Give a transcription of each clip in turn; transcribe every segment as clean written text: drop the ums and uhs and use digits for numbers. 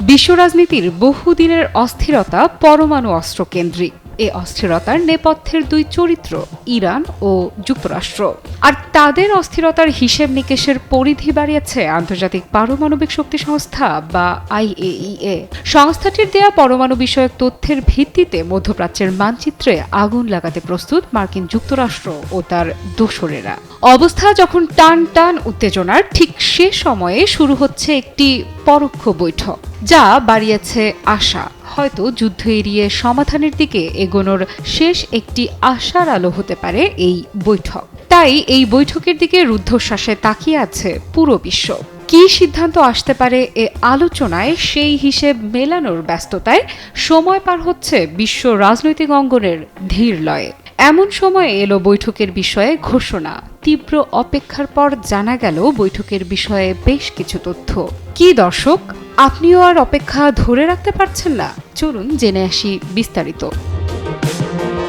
বিশ্ব রাজনীতির বহুদিনের অস্থিরতা পরমাণু অস্ত্র কেন্দ্রিক। এ অস্থিরতার নেপথ্যের দুই চরিত্র ইরান ও যুক্তরাষ্ট্র। আর তাদের অস্থিরতার হিসেব নিকেশের পরিধি বাড়িয়েছে আন্তর্জাতিক পারমাণবিক শক্তি সংস্থা বা IAEA। সংস্থাটির দেয়া পরমাণু বিষয়ক তথ্যের ভিত্তিতে মধ্যপ্রাচ্যের মানচিত্রে আগুন লাগাতে প্রস্তুত মার্কিন যুক্তরাষ্ট্র ও তার দোসরেরা। অবস্থা যখন টান টান উত্তেজনার, ঠিক সে সময়ে শুরু হচ্ছে একটি পরোক্ষ বৈঠক, যা বাড়িয়েছে আশা। হয়তো যুদ্ধ এড়িয়ে সমাধানের দিকে এগোনোর শেষ একটি আশার আলো হতে পারে এই বৈঠক। তাই এই বৈঠকের দিকে রুদ্ধশ্বাসে তাকিয়ে আছে পুরো বিশ্ব। কি সিদ্ধান্ত আসতে পারে এ আলোচনায়, সেই হিসেব মেলানোর ব্যস্ততায় সময় পার হচ্ছে বিশ্ব রাজনৈতিক অঙ্গনের ধীর লয়ে। এমন সময় এলো বৈঠকের বিষয়ে ঘোষণা। তীব্র অপেক্ষার পর জানা গেল বৈঠকের বিষয়ে বেশ কিছু তথ্য। কি দর্শক, আপনিও আর অপেক্ষা ধরে রাখতে পারছেন না? চলুন জেনে আসি বিস্তারিত।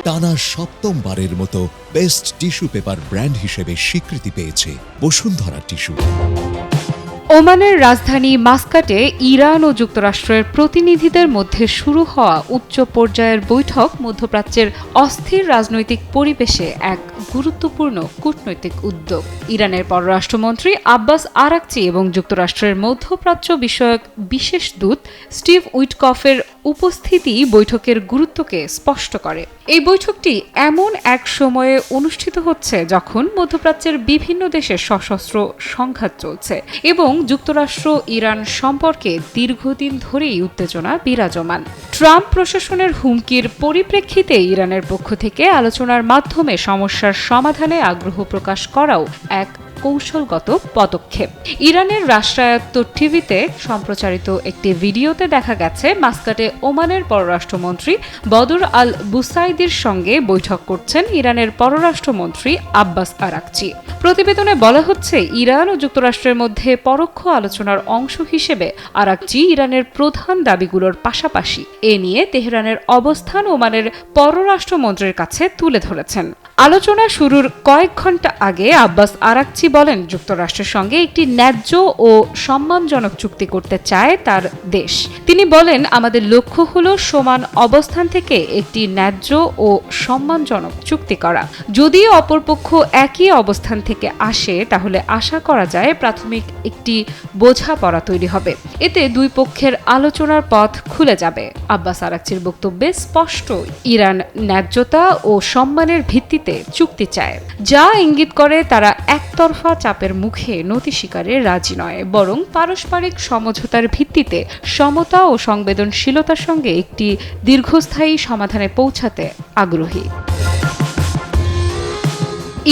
টানা সপ্তমবারের মতো বেস্ট টিস্যু পেপার ব্র্যান্ড হিসেবে স্বীকৃতি পেয়েছে বসুন্ধরা টিস্যু। ওমানের রাজধানী মাস্কাটে ইরান ও যুক্তরাষ্ট্রের প্রতিনিধিদের মধ্যে শুরু হওয়া উচ্চ পর্যায়ের বৈঠক মধ্যপ্রাচ্যের অস্থির রাজনৈতিক পরিবেশে এক গুরুত্বপূর্ণ কূটনৈতিক উদ্যোগ। ইরানের পররাষ্ট্রমন্ত্রী আব্বাস আরাকচি এবং যুক্তরাষ্ট্রের মধ্যপ্রাচ্য বিষয়ক বিশেষ দূত স্টিভ উইটকফের উপস্থিতি বৈঠকের গুরুত্বকে স্পষ্ট করে। এই বৈঠকটি এমন এক সময়ে অনুষ্ঠিত হচ্ছে যখন মধ্যপ্রাচ্যের বিভিন্ন দেশে সশস্ত্র সংঘাত চলছে এবং যুক্তরাষ্ট্র ইরান সম্পর্কে দীর্ঘদিন ধরেই উত্তেজনা বিরাজমান। ট্রাম্প প্রশাসনের হুমকির পরিপ্রেক্ষিতে ইরানের পক্ষ থেকে আলোচনার মাধ্যমে সমস্যার সমাধানে আগ্রহ প্রকাশ করাও এক কৌশলগত পদক্ষেপ। ইরানের রাষ্ট্রায়ত্ত টিভিতে সম্প্রচারিত একটি ভিডিওতে দেখা গেছে মাস্কাটে ওমানের পররাষ্ট্রমন্ত্রী বদর আল বুসাইদির সঙ্গে বৈঠক করছেন ইরানের পররাষ্ট্রমন্ত্রী আব্বাস আরাকচি। প্রতিবেদনে বলা হচ্ছে, ইরান ও যুক্তরাষ্ট্রের মধ্যে পরোক্ষ আলোচনার অংশ হিসেবে আরাকচি ইরানের প্রধান দাবিগুলোর পাশাপাশি এ নিয়ে তেহরানের অবস্থান ওমানের পররাষ্ট্রমন্ত্রীর কাছে তুলে ধরেছেন। আলোচনা শুরুর কয়েক ঘন্টা আগে আব্বাস আরাকচি বলেন, যুক্তরাষ্ট্রের সঙ্গে একটি ন্যায্য ও সম্মানজনক চুক্তি করতে চায় তার দেশ। তিনি বলেন, আমাদের লক্ষ্য হলো সমান অবস্থান থেকে একটি ন্যায্য ও সম্মানজনক চুক্তি করা। যদি অপরপক্ষ একই অবস্থান থেকে আসে, তাহলে আশা করা যায় প্রাথমিক একটি বোঝাপড়া তৈরি হবে। এতে দুই পক্ষের আলোচনার পথ খুলে যাবে। আব্বাস আরাকচির বক্তব্যে স্পষ্ট, ইরান ন্যায্যতা ও সম্মানের ভিত্তিতে চুক্তি চায়, যা ইঙ্গিত করে তারা একতরফা চাপের মুখে নতি স্বীকারে রাজি নয়, বরং পারস্পরিক সমঝোতার ভিত্তিতে সমতা ও সংবেদনশীলতার সঙ্গে একটি দীর্ঘস্থায়ী সমাধানে পৌঁছাতে আগ্রহী।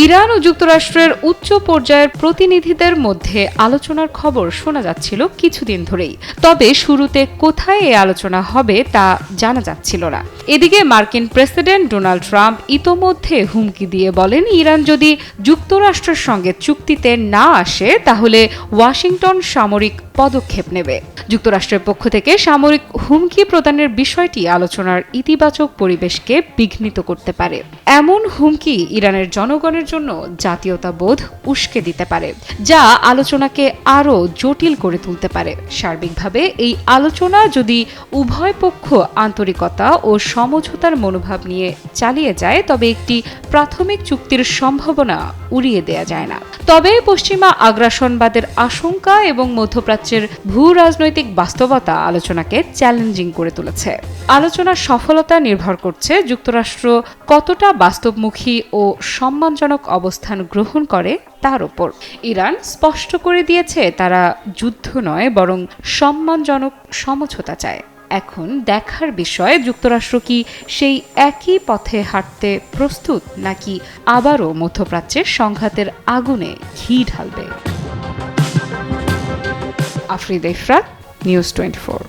ইরান ও যুক্তরাষ্ট্রের উচ্চ পর্যায়ের প্রতিনিধিদের মধ্যে আলোচনার খবর শোনা যাচ্ছিল কিছুদিন ধরেই। তবে শুরুতে কোথায় এই আলোচনা হবে তা জানা যাচ্ছিল না। এদিকে মার্কিন প্রেসিডেন্ট ডোনাল্ড ট্রাম্প ইতোমধ্যে হুমকি দিয়ে বলেন, ইরান যদি যুক্তরাষ্ট্রের সঙ্গে চুক্তিতে না আসে, তাহলে ওয়াশিংটন সামরিক পদক্ষেপ নেবে। যুক্তরাষ্ট্রের পক্ষ থেকে সামরিক হুমকি প্রদানের বিষয়টি আলোচনার ইতিবাচক পরিবেশকে বিঘ্নিত করতে পারে। এমন হুমকি ইরানের জনগণের জন্য জাতীয়তাবোধ উস্কে দিতে পারে, যা আলোচনাকে আরও জটিল করে তুলতে পারে। সার্বিকভাবে এই আলোচনা যদি উভয় পক্ষ আন্তরিকতা ও সমঝোতার মনোভাব নিয়ে চালিয়ে যায়, তবে একটি প্রাথমিক চুক্তির সম্ভাবনা উড়িয়ে দেয়া যায় না। তবে পশ্চিমা আগ্রাসনবাদের আশঙ্কা এবং মধ্যপ্রাচ্যের ভূ রাজনৈতিক বাস্তবতা আলোচনাকে চ্যালেঞ্জিং করে তুলেছে। আলোচনার সফলতা নির্ভর করছে যুক্তরাষ্ট্র কতটা বাস্তবমুখী ও সম্মানজনক অবস্থান গ্রহণ করে তার উপর। ইরান স্পষ্ট করে দিয়েছে, তারা যুদ্ধ নয় বরং সম্মানজনক সমঝোতা চায়। এখন দেখার বিষয়, যুক্তরাষ্ট্র কি সেই একই পথে হাঁটতে প্রস্তুত, নাকি আবারও মধ্যপ্রাচ্যের সংঘাতের আগুনে ঘি ঢালবে। আফরিদা ইফরাত, নিউজ 24।